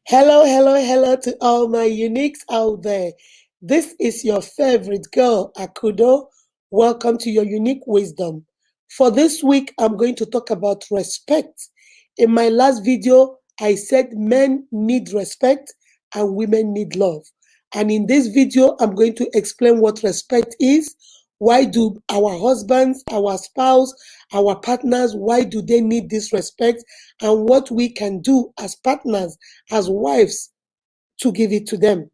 Hello, hello, hello to all my uniques out there. This is your favorite girl, Akudo. Welcome to your unique wisdom. For this week, I'm going to talk about respect. In my last video, I said men need respect and women need love. And in this video, I'm going to explain what respect is. Why do our husbands, our spouse, our partners, why do they need this respect? And what we can do as partners, as wives, to give it to them.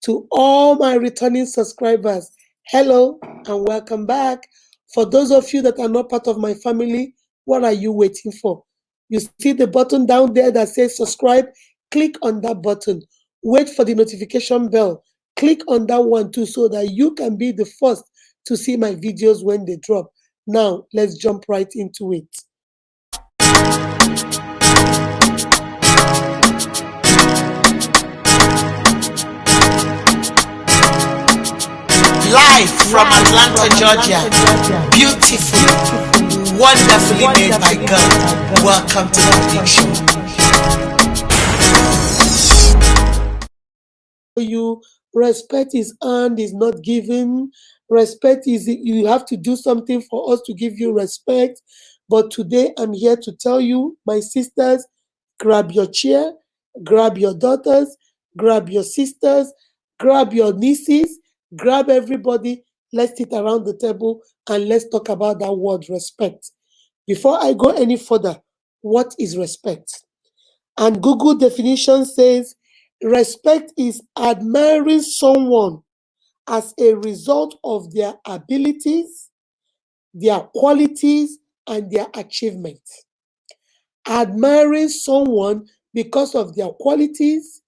To all my returning subscribers, hello and welcome back. For those of you that are not part of my family, what are you waiting for? You see the button down there that says subscribe? Click on that button. Wait for the notification bell. Click on that one too so that you can be the first to see my videos when they drop. Now, let's jump right into it. Live from Atlanta, Georgia. Beautiful, wonderfully made by God. Welcome to the Big Show. You respect is earned, is not given. Respect is you have to do something for us to give you respect. But today I'm here to tell you, my sisters, grab your chair, grab your daughters, grab your sisters, grab your nieces, grab everybody. Let's sit around the table and let's talk about that word respect. Before I go any further, what is respect? And Google definition says respect is admiring someone as a result of their abilities, their qualities, and their achievements. Admiring someone because of their qualities,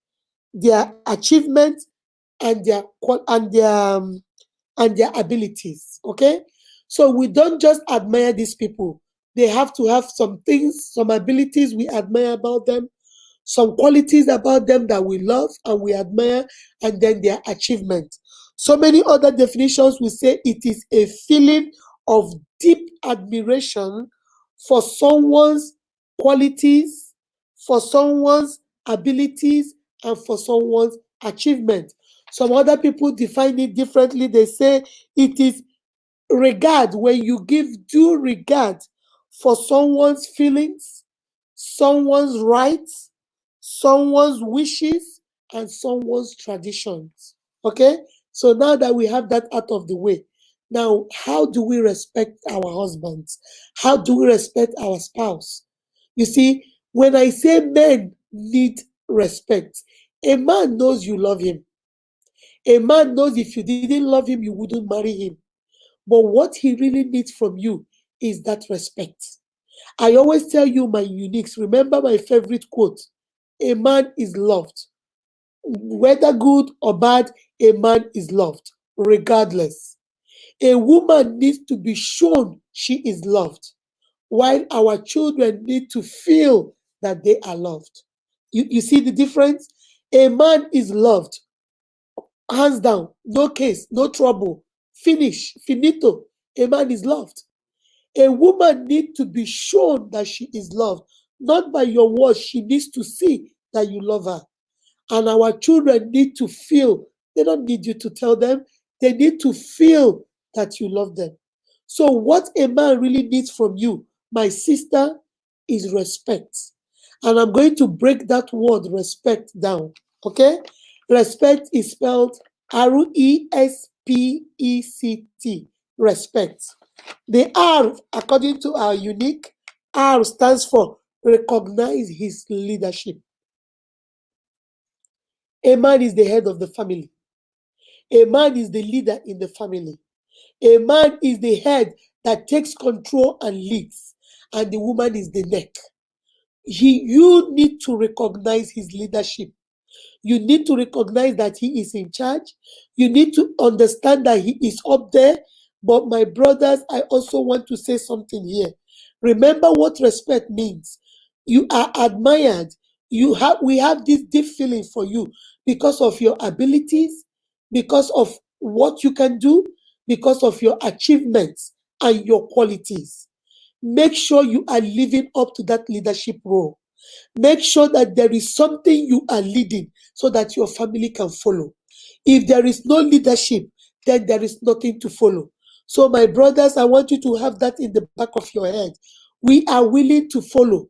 their achievements, and their abilities. Okay, so we don't just admire these people. They have to have some things, some abilities we admire about them, some qualities about them that we love and we admire, and then their achievement. So many other definitions will say it is a feeling of deep admiration for someone's qualities, for someone's abilities, and for someone's achievement. Some other people define it differently. They say it is regard, when you give due regard for someone's feelings, someone's rights, someone's wishes, and someone's traditions. Okay? So now that we have that out of the way, now how do we respect our husbands? How do we respect our spouse? You see, when I say men need respect, a man knows you love him. A man knows if you didn't love him, you wouldn't marry him. But what he really needs from you is that respect. I always tell you, my uniques, remember my favorite quote: a man is loved. Whether good or bad, a man is loved, regardless. A woman needs to be shown she is loved, while our children need to feel that they are loved. You see the difference? A man is loved, hands down, no case, no trouble, finish, finito. A man is loved. A woman needs to be shown that she is loved, not by your words. She needs to see that you love her. And our children need to feel, they don't need you to tell them, they need to feel that you love them. So, what a man really needs from you, my sister, is respect. And I'm going to break that word respect down. Okay? Respect is spelled RESPECT. Respect. The R, according to our unique, R stands for recognize his leadership. A man is the head of the family. A man is the leader in the family. A man is the head that takes control and leads, and the woman is the neck. You need to recognize his leadership. You need to recognize that he is in charge. You need to understand that he is up there. But my brothers, I also want to say something here. Remember what respect means. You are admired. We have this deep feeling for you because of your abilities, because of what you can do, because of your achievements and your qualities. Make sure you are living up to that leadership role. Make sure that there is something you are leading so that your family can follow. If there is no leadership, then there is nothing to follow. So, my brothers, I want you to have that in the back of your head. We are willing to follow.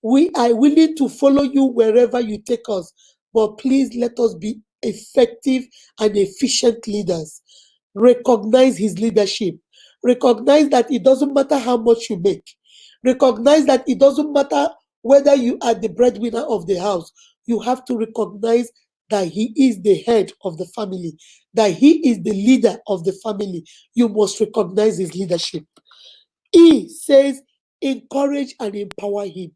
We are willing to follow you wherever you take us. But please let us be effective and efficient leaders. Recognize his leadership. Recognize that it doesn't matter how much you make. Recognize that it doesn't matter whether you are the breadwinner of the house. You have to recognize that he is the head of the family, that he is the leader of the family. You must recognize his leadership. He says, encourage and empower him.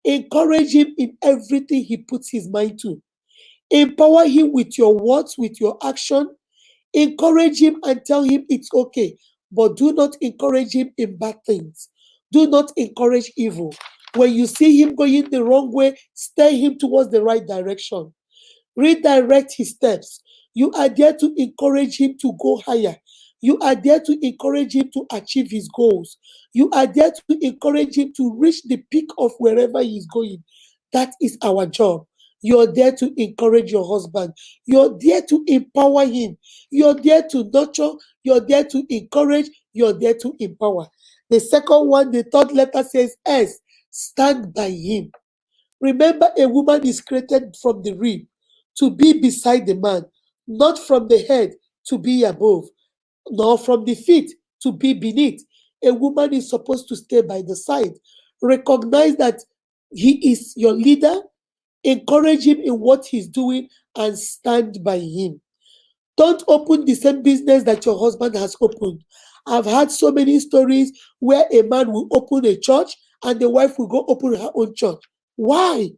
Encourage him in everything he puts his mind to. Empower him with your words, with your action. Encourage him and tell him it's okay, but do not encourage him in bad things. Do not encourage evil. When you see him going the wrong way, steer him towards the right direction. Redirect his steps. You are there to encourage him to go higher. You are there to encourage him to achieve his goals. You are there to encourage him to reach the peak of wherever he's going. That is our job. You're there to encourage your husband. You're there to empower him. You're there to nurture. You're there to encourage. You're there to empower. The second one, the third letter says S. Stand by him. Remember, a woman is created from the rib to be beside the man, not from the head to be above, nor from the feet to be beneath. A woman is supposed to stay by the side. Recognize that he is your leader, encourage him in what he's doing, and stand by him. Don't open the same business that your husband has opened. I've had so many stories where a man will open a church and the wife will go open her own church. Why?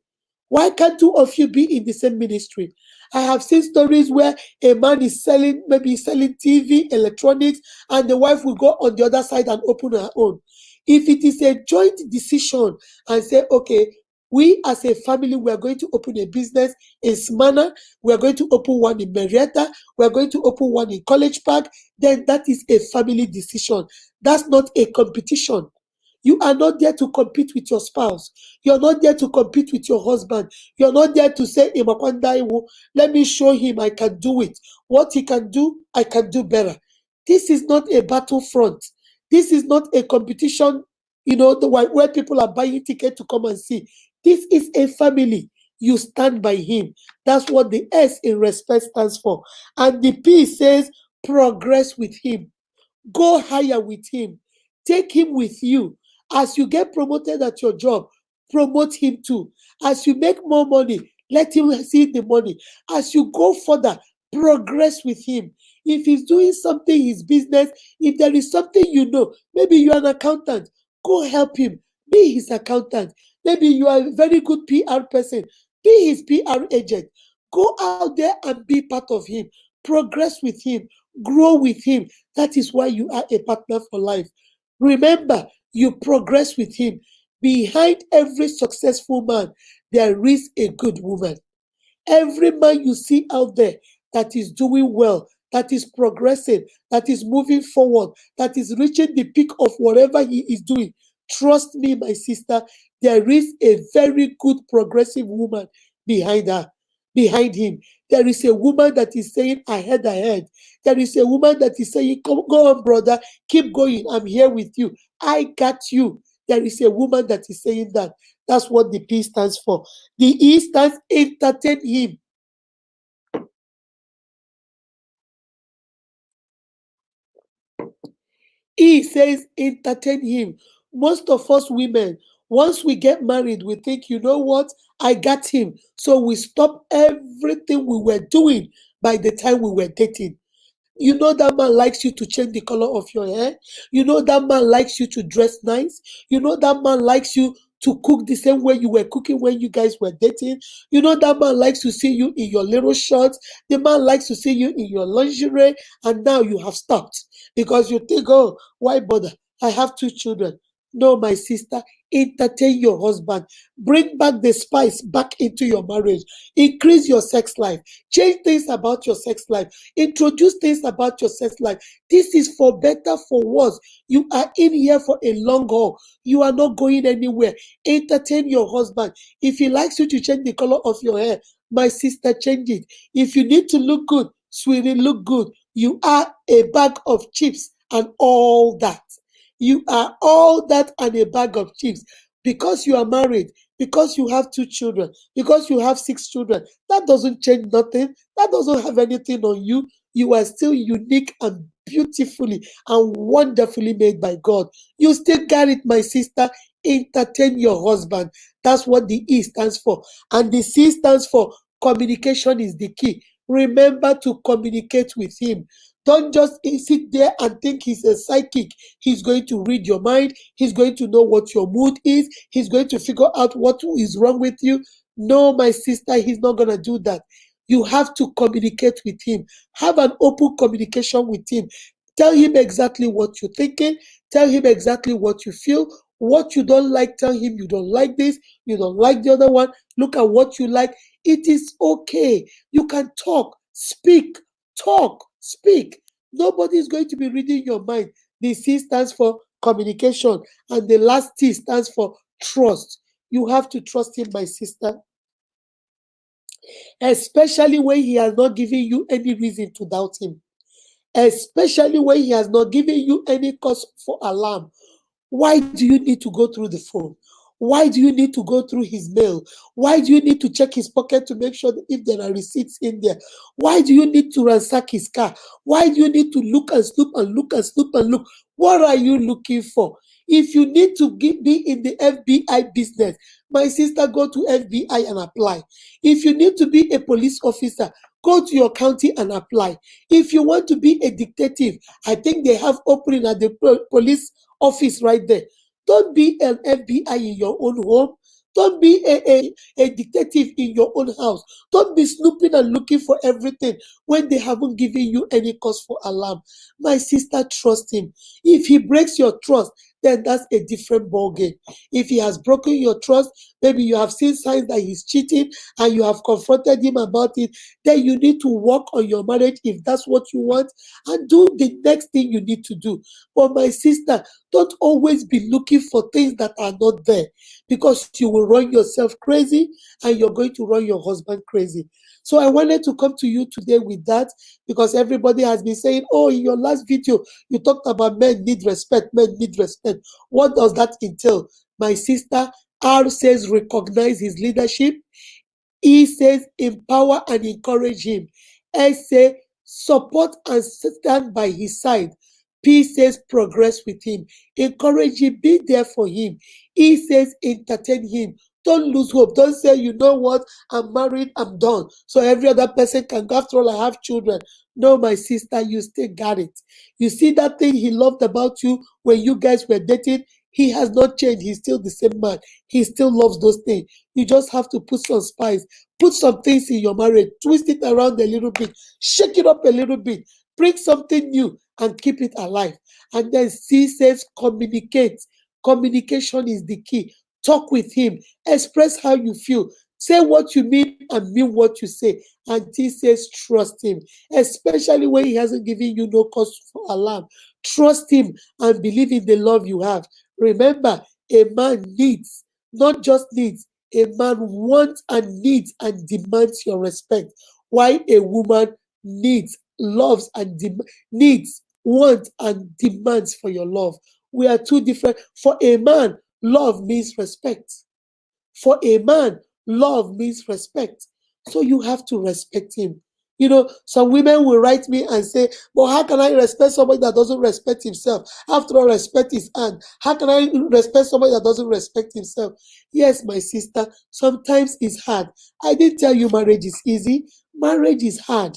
Why can't two of you be in the same ministry? I have seen stories where a man is selling, maybe selling TV, electronics, and the wife will go on the other side and open her own. If it is a joint decision and say, okay, we as a family, we are going to open a business in Smyrna, we are going to open one in Marietta, we are going to open one in College Park, then that is a family decision. That's not a competition. You are not there to compete with your spouse. You're not there to compete with your husband. You're not there to say, let me show him I can do it. What he can do, I can do better. This is not a battlefront. This is not a competition, where people are buying tickets to come and see. This is a family. You stand by him. That's what the S in respect stands for. And the P says, progress with him. Go higher with him. Take him with you. As you get promoted at your job, promote him too. As you make more money, let him see the money. As you go further, progress with him. If he's doing something, his business, if there is something maybe you're an accountant, go help him. Be his accountant. Maybe you are a very good PR person. Be his PR agent. Go out there and be part of him. Progress with him. Grow with him. That is why you are a partner for life. Remember, you progress with him. Behind every successful man, there is a good woman. Every man you see out there that is doing well, that is progressing, that is moving forward, that is reaching the peak of whatever he is doing, trust me, my sister, there is a very good progressive woman behind her, behind him. There is a woman that is saying, ahead. There is a woman that is saying, go on, brother, keep going. I'm here with you. I got you. There is a woman that is saying that. That's what the P stands for. The E stands, entertain him. E says, entertain him. Most of us women, once we get married, we think, you know what? I got him. So we stop everything we were doing by the time we were dating. You know that man likes you to change the color of your hair. You know that man likes you to dress nice. You know that man likes you to cook the same way you were cooking when you guys were dating. You know that man likes to see you in your little shorts. The man likes to see you in your lingerie. And now you have stopped because you think, oh, why bother? I have 2 children. No, my sister, entertain your husband. Bring back the spice back into your marriage. Increase your sex life. Change things about your sex life. Introduce things about your sex life. This is for better, for worse. You are in here for a long haul. You are not going anywhere. Entertain your husband. If he likes you to change the color of your hair, my sister, change it. If you need to look good, sweetie, look good. You are a bag of chips and all that. You are all that and a bag of chips. Because you are married, because you have 2 children, because you have 6 children, that doesn't change nothing. That doesn't have anything on you. You are still unique and beautifully and wonderfully made by God. You still got it, my sister. Entertain your husband. That's what the E stands for. And the C stands for communication is the key. Remember to communicate with him. Don't just sit there and think he's a psychic. He's going to read your mind. He's going to know what your mood is. He's going to figure out what is wrong with you. No, my sister, he's not going to do that. You have to communicate with him. Have an open communication with him. Tell him exactly what you're thinking. Tell him exactly what you feel. What you don't like, tell him you don't like this. You don't like the other one. Look at what you like. It is okay. You can talk, speak, talk, speak. Nobody is going to be reading your mind. The C stands for communication, and the last T stands for trust. You have to trust him, my sister, especially when he has not given you any reason to doubt him, especially when he has not given you any cause for alarm. Why do you need to go through the phone? Why do you need to go through his mail? Why do you need to check his pocket to make sure that if there are receipts in there? Why do you need to ransack his car? Why do you need to look and snoop and look and snoop and look? What are you looking for? If you need to be in the FBI business, my sister, go to FBI and apply. If you need to be a police officer, go to your county and apply. If you want to be a detective, I think they have opening at the police office right there. Don't be an FBI in your own home. Don't be a detective in your own house. Don't be snooping and looking for everything when they haven't given you any cause for alarm. My sister, trust him. If he breaks your trust, then that's a different ballgame. If he has broken your trust, maybe you have seen signs that he's cheating and you have confronted him about it, then you need to work on your marriage if that's what you want and do the next thing you need to do. But my sister, don't always be looking for things that are not there, because you will run yourself crazy and you're going to run your husband crazy. So I wanted to come to you today with that, because everybody has been saying, oh, in your last video, you talked about men need respect, men need respect. What does that entail? My sister, R says recognize his leadership. E says empower and encourage him. S says support and stand by his side. P says progress with him. Encourage him, be there for him. E says entertain him. Don't lose hope. Don't say, you know what, I'm married, I'm done. So every other person can go. After all, I have children. No, my sister, you still got it. You see that thing he loved about you when you guys were dating? He has not changed. He's still the same man. He still loves those things. You just have to put some spice, put some things in your marriage, twist it around a little bit, shake it up a little bit, bring something new and keep it alive. And then C says communicate. Communication is the key. Talk with him, express how you feel, say what you mean and mean what you say. And T says trust him, especially when he hasn't given you no cause for alarm. Trust him and believe in the love you have. Remember, a man needs, not just needs, a man wants and needs and demands your respect, while a woman needs, loves, and needs, wants, and demands for your love. We are two different. For a man, love means respect. For a man, love means respect. So you have to respect him. You know, some women will write me and say, but how can I respect somebody that doesn't respect himself? After all, respect is earned. How can I respect somebody that doesn't respect himself? Yes, my sister, sometimes it's hard. I didn't tell you marriage is easy. Marriage is hard.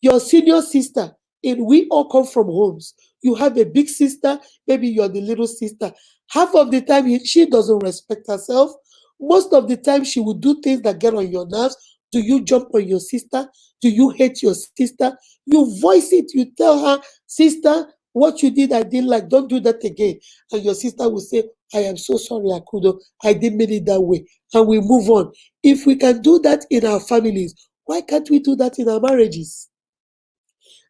Your senior sister, and we all come from homes. You have a big sister, maybe you're the little sister. Half of the time, she doesn't respect herself. Most of the time, she will do things that get on your nerves. Do you jump on your sister? Do you hate your sister? You voice it. You tell her, sister, what you did, I didn't like. Don't do that again. And your sister will say, I am so sorry, Akudo. I didn't mean it that way. And we move on. If we can do that in our families, why can't we do that in our marriages?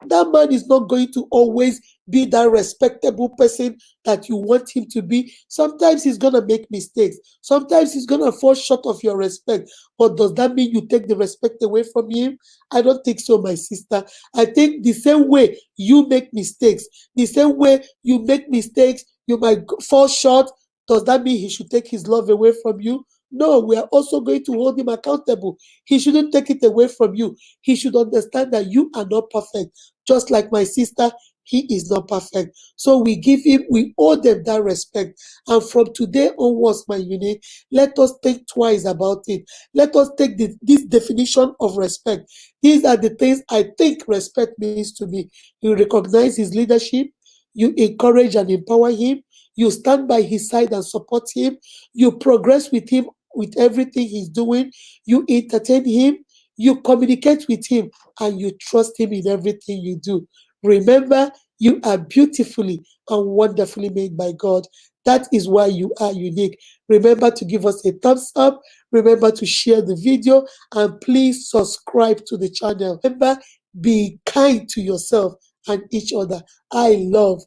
That man is not going to always be that respectable person that you want him to be. Sometimes he's going to make mistakes. Sometimes he's going to fall short of your respect. But does that mean you take the respect away from him? I don't think so, my sister. I think the same way you make mistakes, the same way you make mistakes, you might fall short. Does that mean he should take his love away from you? No, we are also going to hold him accountable. He shouldn't take it away from you. He should understand that you are not perfect. Just like my sister, he is not perfect. So we owe them that respect. And from today onwards, my unit, let us think twice about it. Let us take this definition of respect. These are the things I think respect means to me. You recognize his leadership, you encourage and empower him, you stand by his side and support him, you progress with him with everything he's doing, you entertain him, you communicate with him, and you trust him in everything you do. Remember, you are beautifully and wonderfully made by God. That is why you are unique. Remember to give us a thumbs up. Remember to share the video, and please subscribe to the channel. Remember, be kind to yourself and each other. I love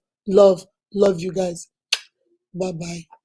you guys. Bye bye.